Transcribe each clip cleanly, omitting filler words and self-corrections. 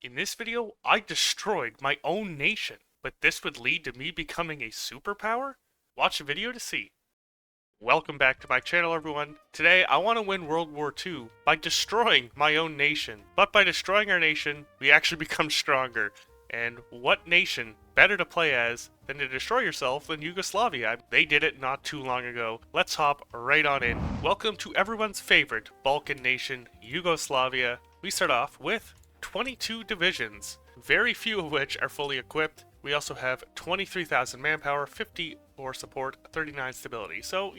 In this video, I destroyed my own nation, but this would lead to me becoming a superpower? Watch the video to see. Welcome back to my channel, everyone. Today, I want to win World War II by destroying my own nation. But by destroying our nation, we actually become stronger. And what nation better to play as than to destroy yourself than Yugoslavia? They did it not too long ago. Let's hop right on in. Welcome to everyone's favorite Balkan nation, Yugoslavia. We start off with 22 divisions, very few of which are fully equipped. We also have 23,000 manpower, 50 war support, 39 stability. So,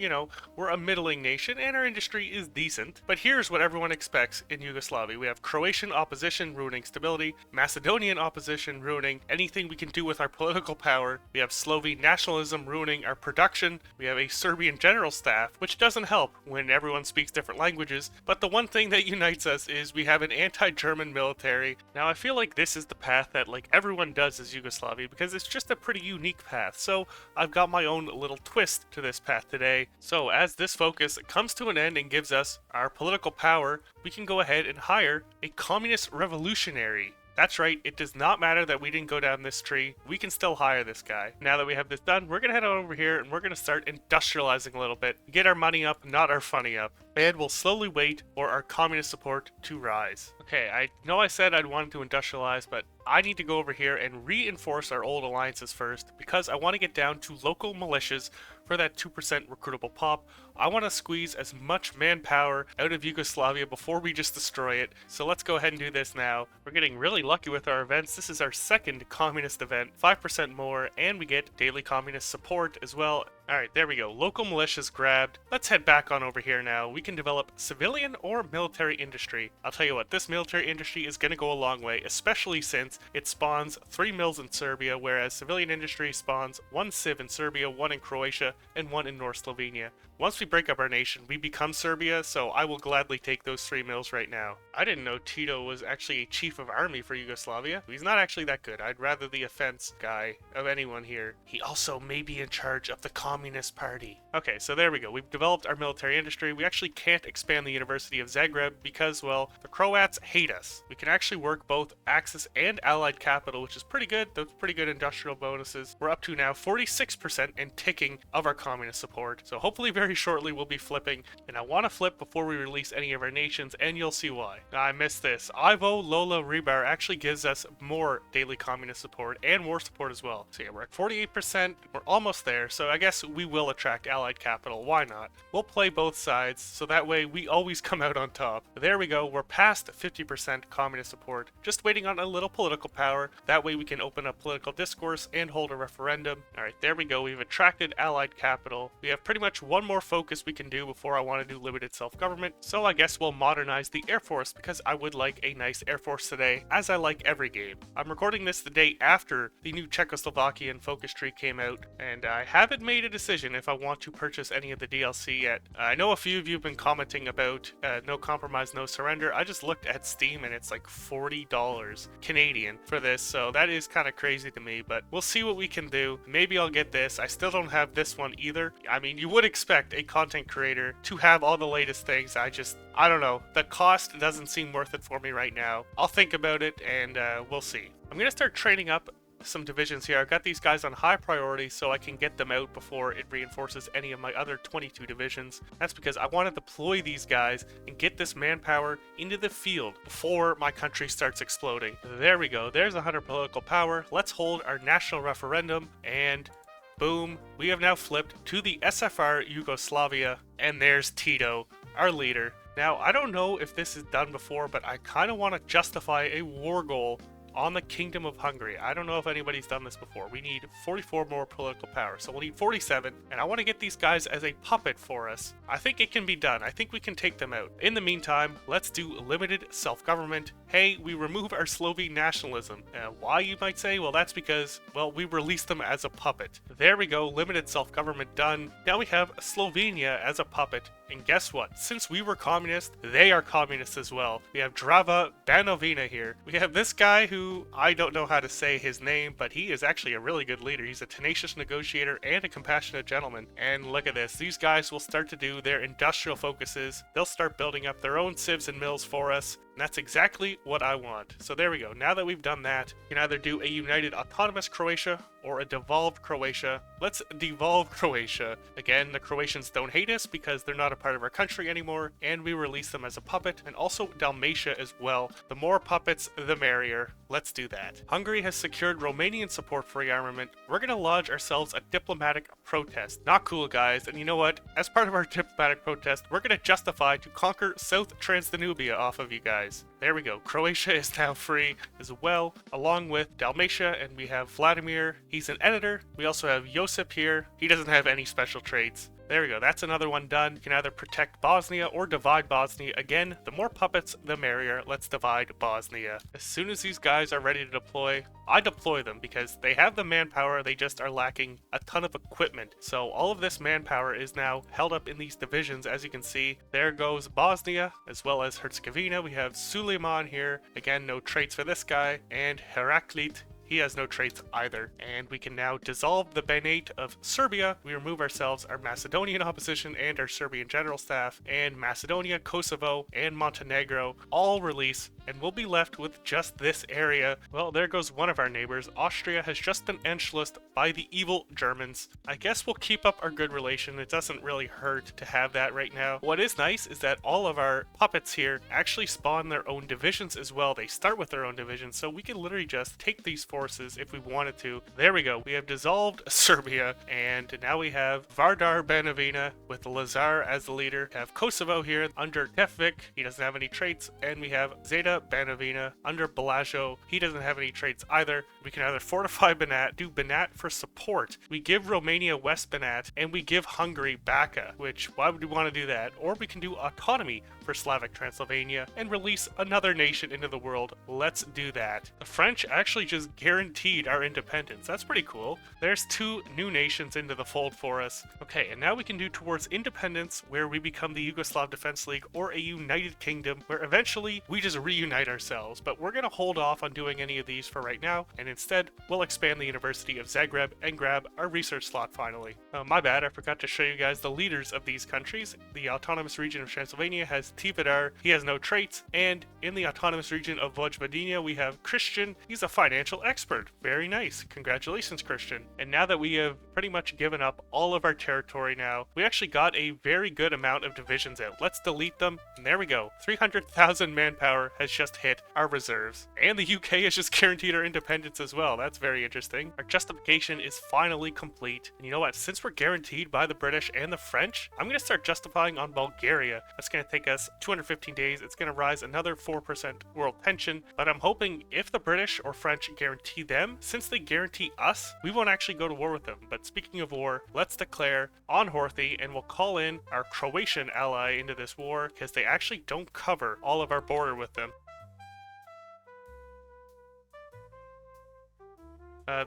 we're a middling nation and our industry is decent. But here's what everyone expects in Yugoslavia. We have Croatian opposition ruining stability, Macedonian opposition ruining anything we can do with our political power. We have Slovene nationalism ruining our production. We have a Serbian general staff, which doesn't help when everyone speaks different languages. But the one thing that unites us is we have an anti-German military. Now, I feel like this is the path that everyone does as Yugoslavia because it's just a pretty unique path. So I've got my own little twist to this path today. So as this focus comes to an end and gives us our political power, we can go ahead and hire a communist revolutionary. That's right, it does not matter that we didn't go down this tree, we can still hire this guy. Now that we have this done, we're gonna head on over here and we're gonna start industrializing a little bit. Get our money up, not our funny up. And we'll slowly wait for our communist support to rise. Okay, I know I said I'd wanted to industrialize, but I need to go over here and reinforce our old alliances first because I want to get down to local militias for that 2% recruitable pop. I want to squeeze as much manpower out of Yugoslavia before we just destroy it. So let's go ahead and do this now. We're getting really lucky with our events. This is our second communist event, 5% more, and we get daily communist support as well. Alright, there we go. Local militias grabbed. Let's head back on over here now. We can develop civilian or military industry. I'll tell you what, this military industry is going to go a long way, especially since it spawns 3 mills in Serbia, whereas civilian industry spawns 1 civ in Serbia, 1 in Croatia, and 1 in North Slovenia. Once we break up our nation, we become Serbia, so I will gladly take those 3 mills right now. I didn't know Tito was actually a chief of army for Yugoslavia. He's not actually that good. I'd rather the offense guy of anyone here. He also may be in charge of the Communist Party. Okay, so there we go. We've developed our military industry. We actually can't expand the University of Zagreb because, well, the Croats hate us. We can actually work both Axis and Allied capital, which is pretty good. Those pretty good industrial bonuses. We're up to now 46% and ticking of our communist support. So hopefully very shortly we'll be flipping. And I want to flip before we release any of our nations, and you'll see why. I missed this. Ivo Lola Rebar actually gives us more daily communist support and war support as well. So yeah, we're at 48%. We're almost there. So I guess we will attract Allied capital. Why not? We'll play both sides, so that way we always come out on top. There we go. We're past 50% communist support. Just waiting on a little political power. That way we can open up political discourse and hold a referendum. Alright, there we go. We've attracted Allied capital. We have pretty much one more focus we can do before I want to do limited self-government. So I guess we'll modernize the Air Force because I would like a nice Air Force today, as I like every game. I'm recording this the day after the new Czechoslovakian focus tree came out, and I haven't made a decision if I want to purchase any of the DLC yet. I know a few of you have been commenting about No Compromise, No Surrender. I just looked at Steam and it's like $40 Canadian for this, so that is kind of crazy to me, but we'll see what we can do. Maybe I'll get this. I still don't have this one either. I mean, you would expect a content creator to have all the latest things. I don't know. The cost doesn't seem worth it for me right now. I'll think about it and we'll see. I'm going to start training up some divisions here. I've got these guys on high priority so I can get them out before it reinforces any of my other 22 divisions. That's because I want to deploy these guys and get this manpower into the field before my country starts exploding. There we go. There's 100 political power. Let's hold our national referendum and boom, we have now flipped to the SFR Yugoslavia, and there's Tito, our leader. Now, I don't know if this is done before, but I kind of want to justify a war goal on the Kingdom of Hungary. I don't know if anybody's done this before. We need 44 more political power, so we'll need 47, and I want to get these guys as a puppet for us. I think it can be done. I think we can take them out. In the meantime, let's do limited self-government. Hey, we remove our Slovene nationalism. Why, you might say? Well, that's because, well, we released them as a puppet. There we go, limited self-government done. Now we have Slovenia as a puppet, and guess what? Since we were communist, they are communist as well. We have Drava Banovina here. We have this guy who, I don't know how to say his name, but he is actually a really good leader. He's a tenacious negotiator and a compassionate gentleman. And look at this. These guys will start to do their industrial focuses. They'll start building up their own civs and mills for us. And that's exactly what I want. So there we go. Now that we've done that, you can either do a united autonomous Croatia or a devolved Croatia. Let's devolve Croatia. Again, the Croatians don't hate us because they're not a part of our country anymore, and we release them as a puppet, and also Dalmatia as well. The more puppets, the merrier. Let's do that. Hungary has secured Romanian support for rearmament. We're gonna lodge ourselves a diplomatic protest. Not cool, guys, and you know what? As part of our diplomatic protest, we're gonna justify to conquer South Transdanubia off of you guys. There we go. Croatia is now free as well, along with Dalmatia, and we have Vladimir. He's an editor. We also have Josip here. He doesn't have any special traits. There we go. That's another one done. You can either protect Bosnia or divide Bosnia. Again, the more puppets, the merrier. Let's divide Bosnia. As soon as these guys are ready to deploy, I deploy them because they have the manpower. They just are lacking a ton of equipment. So all of this manpower is now held up in these divisions. As you can see, there goes Bosnia as well as Herzegovina. We have Suleiman here. Again, no traits for this guy. And Heraklit. He has no traits either. And we can now dissolve the Banate of Serbia. We remove ourselves our Macedonian opposition and our Serbian general staff. And Macedonia, Kosovo, and Montenegro all release. And we'll be left with just this area. Well, there goes one of our neighbors. Austria has just been Anschlussed by the evil Germans. I guess we'll keep up our good relation. It doesn't really hurt to have that right now. What is nice is that all of our puppets here actually spawn their own divisions as well. They start with their own divisions, so we can literally just take these forces if we wanted to. There we go. We have dissolved Serbia, and now we have Vardar Banovina with Lazar as the leader. We have Kosovo here under Tevfik. He doesn't have any traits, and we have Zeta Banovina under Balajo. He doesn't have any traits either. We can either fortify Banat, do Banat for support. We give Romania West Banat, and we give Hungary Bacca, which, why would we want to do that? Or we can do autonomy for Slavic Transylvania and release another nation into the world. Let's do that. The French actually just guaranteed our independence. That's pretty cool. There's 2 new nations into the fold for us. Okay, and now we can do towards independence, where we become the Yugoslav Defense League or a United Kingdom, where eventually we just reunite ourselves. But we're gonna hold off on doing any of these for right now, and instead we'll expand the University of Zagreb and grab our research slot finally. My bad, I forgot to show you guys the leaders of these countries. The autonomous region of Transylvania has Tivadar. He has no traits, and in the autonomous region of Vojvodina we have Christian. He's a financial expert. Very nice. Congratulations, Christian. And now that we have pretty much given up all of our territory now, we actually got a very good amount of divisions out. Let's delete them, and there we go. 300,000 manpower has just hit our reserves. And the UK has just guaranteed our independence as well. That's very interesting. Our justification is finally complete. And you know what? Since we're guaranteed by the British and the French, I'm going to start justifying on Bulgaria. That's going to take us 215 days. It's going to rise another 4% world tension. But I'm hoping if the British or French guarantee them, since they guarantee us, we won't actually go to war with them. But speaking of war, let's declare on Horthy, and we'll call in our Croatian ally into this war because they actually don't cover all of our border with them.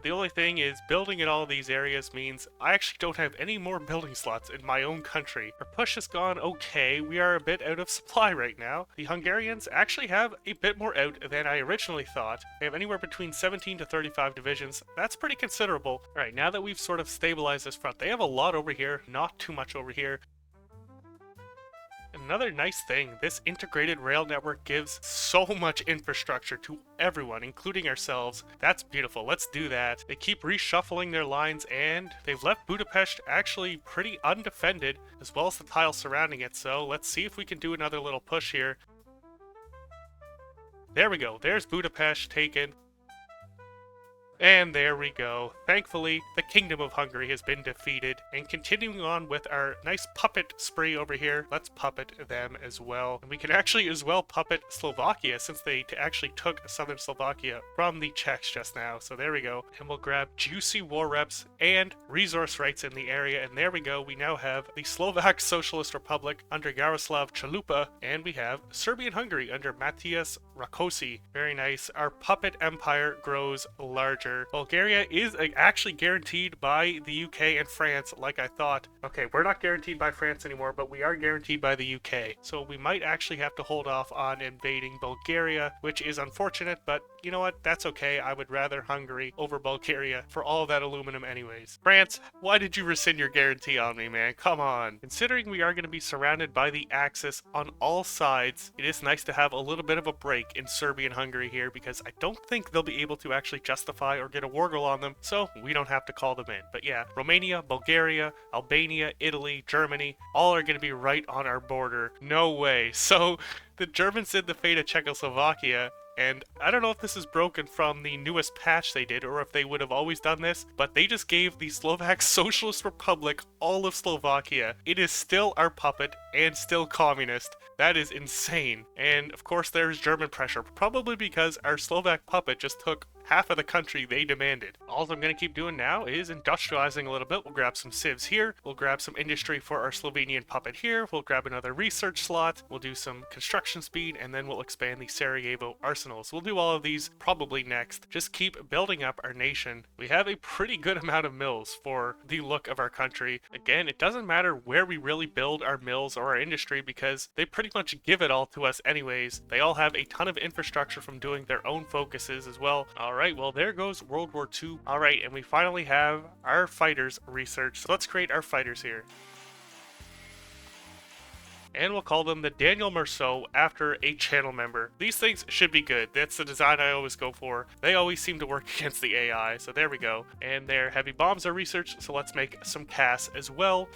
The only thing is, building in all of these areas means I actually don't have any more building slots in my own country. Our push has gone okay. We are a bit out of supply right now. The Hungarians actually have a bit more out than I originally thought. They have anywhere between 17 to 35 divisions. That's pretty considerable. Alright, now that we've sort of stabilized this front, they have a lot over here, not too much over here. Another nice thing, this integrated rail network gives so much infrastructure to everyone, including ourselves. That's beautiful. Let's do that. They keep reshuffling their lines, and they've left Budapest actually pretty undefended, as well as the tiles surrounding it. So let's see if we can do another little push here. There we go. There's Budapest taken. And there we go. Thankfully, the Kingdom of Hungary has been defeated. And continuing on with our nice puppet spree over here, let's puppet them as well. And we can actually as well puppet Slovakia, since they actually took southern Slovakia from the Czechs just now. So there we go. And we'll grab juicy war reps and resource rights in the area. And there we go. We now have the Slovak Socialist Republic under Jaroslav Chalupa. And we have Serbian Hungary under Matthias Rakosi. Very nice. Our puppet empire grows larger. sure. Bulgaria is actually guaranteed by the UK and France, like I thought. Okay, we're not guaranteed by France anymore, but we are guaranteed by the UK. So we might actually have to hold off on invading Bulgaria, which is unfortunate, but you know what? That's okay. I would rather Hungary over Bulgaria for all of that aluminum anyways. France, why did you rescind your guarantee on me, man? Come on. Considering we are going to be surrounded by the Axis on all sides, it is nice to have a little bit of a break in Serbia and Hungary here, because I don't think they'll be able to actually justify or get a war goal on them, so we don't have to call them in. But yeah, Romania, Bulgaria, Albania, Italy, Germany, all are going to be right on our border. No way. So the Germans did the fate of Czechoslovakia, and I don't know if this is broken from the newest patch they did or if they would have always done this, but they just gave the Slovak Socialist Republic all of Slovakia. It is still our puppet and still communist. That is insane. And of course there's German pressure, probably because our Slovak puppet just took half of the country they demanded. All I'm going to keep doing now is industrializing a little bit. We'll grab some civs here. We'll grab some industry for our Slovenian puppet here. We'll grab another research slot. We'll do some construction speed, and then we'll expand the Sarajevo arsenals. We'll do all of these probably next. Just keep building up our nation. We have a pretty good amount of mills for the look of our country. Again, it doesn't matter where we really build our mills or our industry because they pretty much give it all to us anyways. They all have a ton of infrastructure from doing their own focuses as well. Alright, well there goes World War II. Alright, and we finally have our fighters researched. So let's create our fighters here. And we'll call them the Daniel Merceau after a channel member. These things should be good. That's the design I always go for. They always seem to work against the AI, so there we go. And their heavy bombs are researched, so let's make some CAS as well.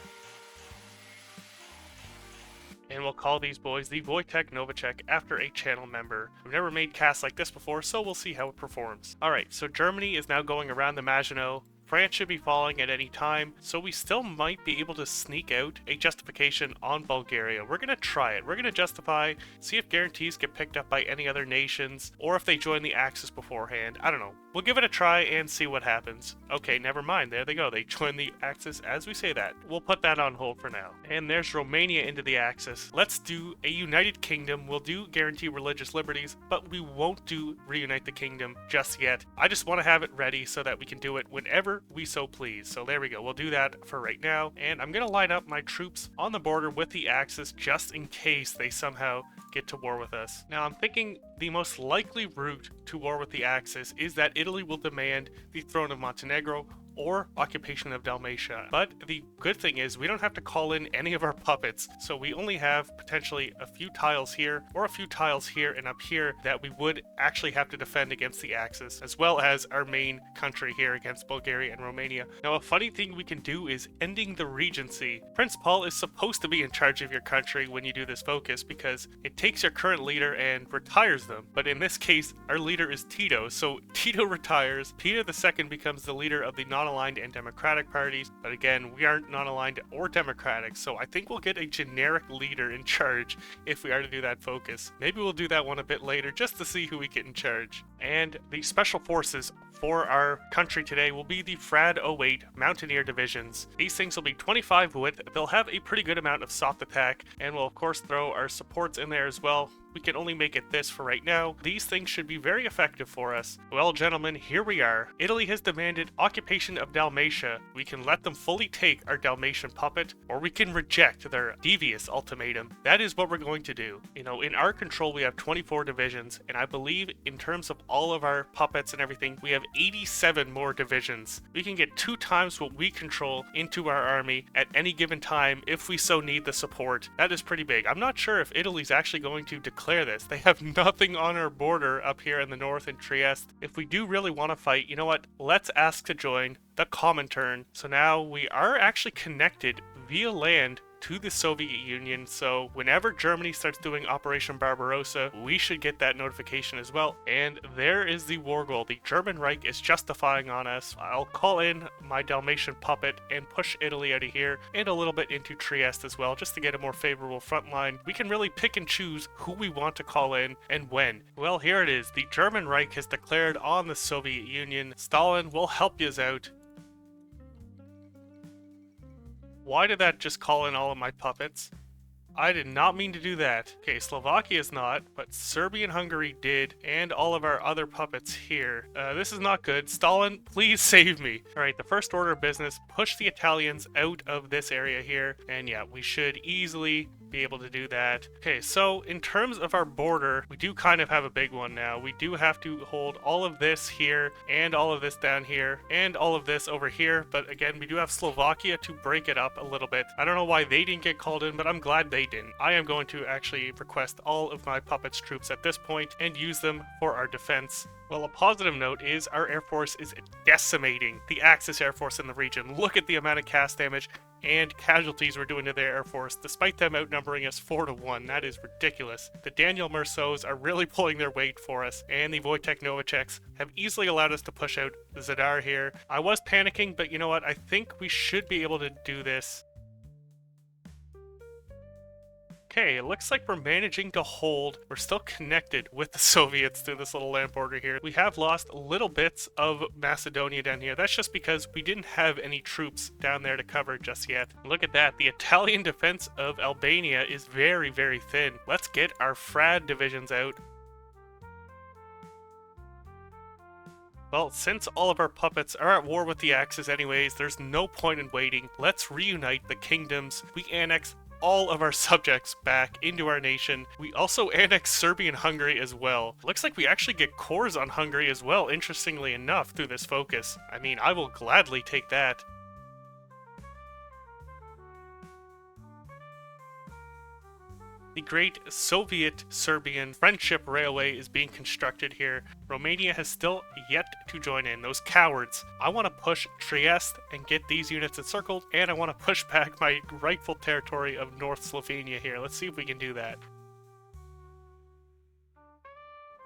And we'll call these boys the Wojtek Novacek after a channel member. We've never made CAS like this before, so we'll see how it performs. Alright, so Germany is now going around the Maginot. France should be falling at any time, so we still might be able to sneak out a justification on Bulgaria. We're going to try it. We're going to justify, see if guarantees get picked up by any other nations, or if they join the Axis beforehand. I don't know. We'll give it a try and see what happens. Okay, never mind. There they go. They join the Axis as we say that. We'll put that on hold for now. And there's Romania into the Axis. Let's do a United Kingdom. We'll do guarantee religious liberties, but we won't do reunite the kingdom just yet. I just want to have it ready so that we can do it whenever we so please. So there we go. We'll do that for right now. And I'm going to line up my troops on the border with the Axis just in case they somehow get to war with us. Now I'm thinking the most likely route to war with the Axis is that Italy will demand the throne of Montenegro or occupation of Dalmatia. But the good thing is we don't have to call in any of our puppets, so we only have potentially a few tiles here or a few tiles here and up here that we would actually have to defend against the Axis, as well as our main country here against Bulgaria and Romania. Now a funny thing we can do is ending the regency. Prince Paul is supposed to be in charge of your country when you do this focus because it takes your current leader and retires them, but in this case our leader is Tito, so Tito retires, Peter II becomes the leader of the non-aligned and democratic parties, but again we aren't non-aligned or democratic, so I think we'll get a generic leader in charge if we are to do that focus. Maybe we'll do that one a bit later just to see who we get in charge. And the special forces for our country today will be the FRAD 08 Mountaineer Divisions. These things will be 25 width, they'll have a pretty good amount of soft attack, and we'll of course throw our supports in there as well. We can only make it this for right now. These things should be very effective for us. Well, gentlemen, here we are. Italy has demanded occupation of Dalmatia. We can let them fully take our Dalmatian puppet, or we can reject their devious ultimatum. That is what we're going to do. You know, in our control, we have 24 divisions, and I believe in terms of all of our puppets and everything, we have 87 more divisions. We can get 2 times what we control into our army at any given time if we so need the support. That is pretty big. I'm not sure if Italy's actually going to declare this. They have nothing on our border up here in the north in Trieste. If we do really want to fight, you know what? Let's ask to join the Comintern. So now we are actually connected via land to the Soviet Union, so whenever Germany starts doing Operation Barbarossa, we should get that notification as well. And there is the war goal. The German Reich is justifying on us. I'll call in my Dalmatian puppet and push Italy out of here and a little bit into Trieste as well, just to get a more favorable front line. We can really pick and choose who we want to call in and when. Well, here it is. The German Reich has declared on the Soviet Union. Stalin will help yous out. Why did that just call in all of my puppets? I did not mean to do that. Okay, Slovakia's not, but Serbia and Hungary did, and all of our other puppets here. This is not good. Stalin, please save me. Alright, the first order of business, push the Italians out of this area here, and yeah, we should easily be able to do that. Okay, so in terms of our border, we do kind of have a big one now. We do have to hold all of this here, and all of this down here, and all of this over here, but again, we do have Slovakia to break it up a little bit. I don't know why they didn't get called in, but I'm glad they didn't. I am going to actually request all of my puppets troops at this point and use them for our defense. Well, a positive note is our Air Force is decimating the Axis Air Force in the region. Look at the amount of cast damage and casualties we're doing to their Air Force, despite them outnumbering us 4-1. That is ridiculous. The Daniel Merceaus are really pulling their weight for us, and the Wojtek Nowaceks have easily allowed us to push out Zadar here. I was panicking, but you know what? I think we should be able to do this. Okay, it looks like we're managing to hold. We're still connected with the Soviets through this little land border here. We have lost little bits of Macedonia down here. That's just because we didn't have any troops down there to cover just yet. Look at that. The Italian defense of Albania is very, very thin. Let's get our FRAD divisions out. Well, since all of our puppets are at war with the Axis anyways, there's no point in waiting. Let's reunite the kingdoms. We annex all of our subjects back into our nation. We also annex Serbia and Hungary as well. Looks like we actually get cores on Hungary as well, interestingly enough, through this focus. I mean, I will gladly take that. The great Soviet-Serbian friendship railway is being constructed here. Romania has still yet to join in. Those cowards. I want to push Trieste and get these units encircled, and I want to push back my rightful territory of North Slovenia here. Let's see if we can do that.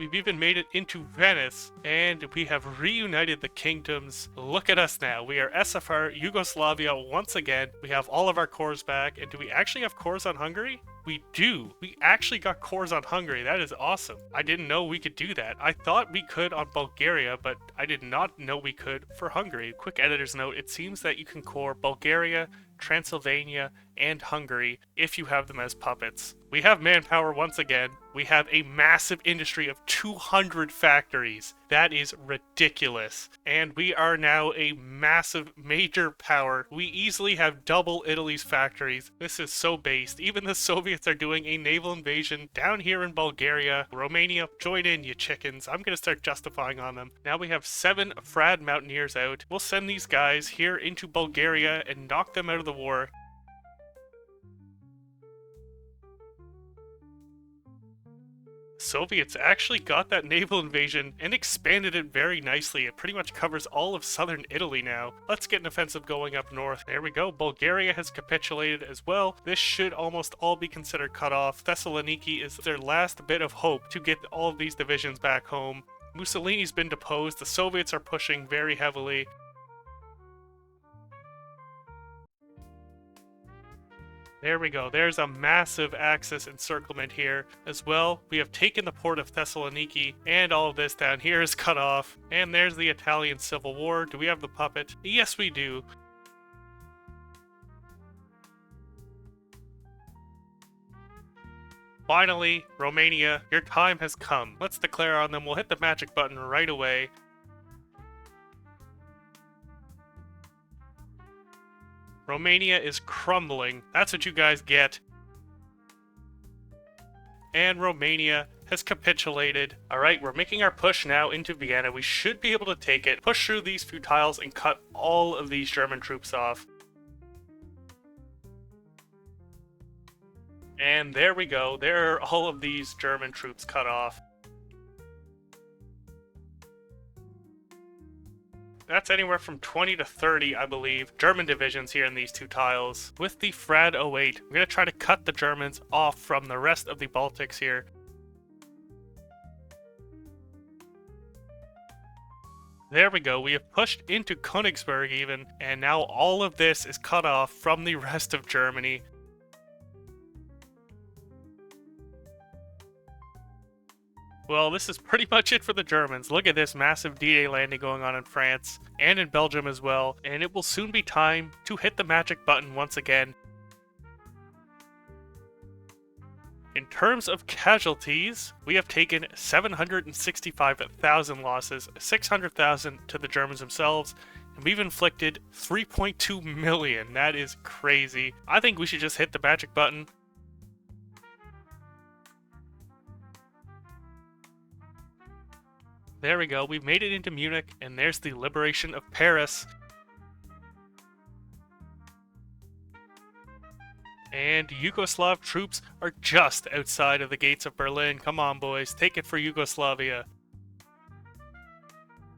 We've even made it into Venice, and we have reunited the kingdoms. Look at us now. We are SFR Yugoslavia once again. We have all of our cores back, and do we actually have cores on Hungary? We do. We actually got cores on Hungary. That is awesome. I didn't know we could do that. I thought we could on Bulgaria, but I did not know we could for Hungary. Quick editor's note, it seems that you can core Bulgaria, Transylvania, and Hungary if you have them as puppets. We have manpower once again. We have a massive industry of 200 factories. That is ridiculous. And we are now a massive major power. We easily have double Italy's factories. This is so based. Even the Soviets are doing a naval invasion down here in Bulgaria. Romania, join in, you chickens. I'm going to start justifying on them. Now we have 7 FRAD mountaineers out. We'll send these guys here into Bulgaria and knock them out of the war. Soviets actually got that naval invasion and expanded it very nicely. It pretty much covers all of southern Italy now. Let's get an offensive going up north. There we go. Bulgaria has capitulated as well. This should almost all be considered cut off. Thessaloniki is their last bit of hope to get all of these divisions back home. Mussolini's been deposed. The Soviets are pushing very heavily. There we go. There's a massive Axis encirclement here. As well, we have taken the port of Thessaloniki, and all of this down here is cut off. And there's the Italian Civil War. Do we have the puppet? Yes, we do. Finally, Romania, your time has come. Let's declare on them. We'll hit the magic button right away. Romania is crumbling. That's what you guys get. And Romania has capitulated. Alright, we're making our push now into Vienna. We should be able to take it, push through these few tiles, and cut all of these German troops off. And there we go. There are all of these German troops cut off. That's anywhere from 20 to 30, I believe, German divisions here in these two tiles. With the FRAD 08, I'm going to try to cut the Germans off from the rest of the Baltics here. There we go, we have pushed into Königsberg even, and now all of this is cut off from the rest of Germany. Well, this is pretty much it for the Germans. Look at this massive D-Day landing going on in France and in Belgium as well, and it will soon be time to hit the magic button once again. terms of casualties, we have taken 765,000 losses, 600,000 to the Germans themselves, and we've inflicted 3.2 million. That is crazy. I think we should just hit the magic button. There we go, we've made it into Munich, and there's the liberation of Paris. And Yugoslav troops are just outside of the gates of Berlin. Come on, boys, take it for Yugoslavia.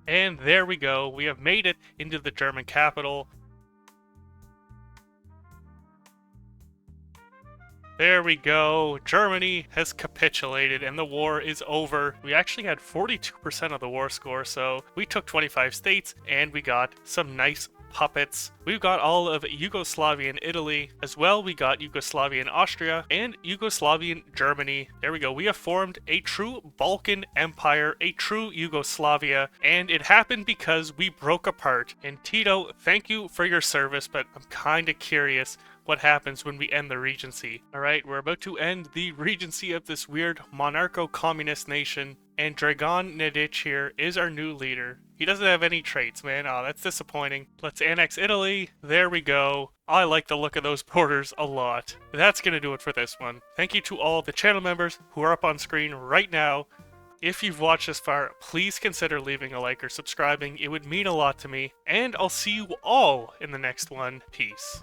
And there we go, we have made it into the German capital. There we go, Germany has capitulated and the war is over. We actually had 42% of the war score, so we took 25 states and we got some nice puppets. We've got all of Yugoslavian Italy, as well we got Yugoslavian Austria and Yugoslavian Germany. There we go, we have formed a true Balkan Empire, a true Yugoslavia, and it happened because we broke apart. And Tito, thank you for your service, but I'm kinda curious what happens when we end the regency. Alright, we're about to end the regency of this weird monarcho-communist nation, and Dragan Nedic here is our new leader. He doesn't have any traits, man. Oh, that's disappointing. Let's annex Italy. There we go. I like the look of those borders a lot. That's gonna do it for this one. Thank you to all the channel members who are up on screen right now. If you've watched this far, please consider leaving a like or subscribing. It would mean a lot to me. And I'll see you all in the next one. Peace.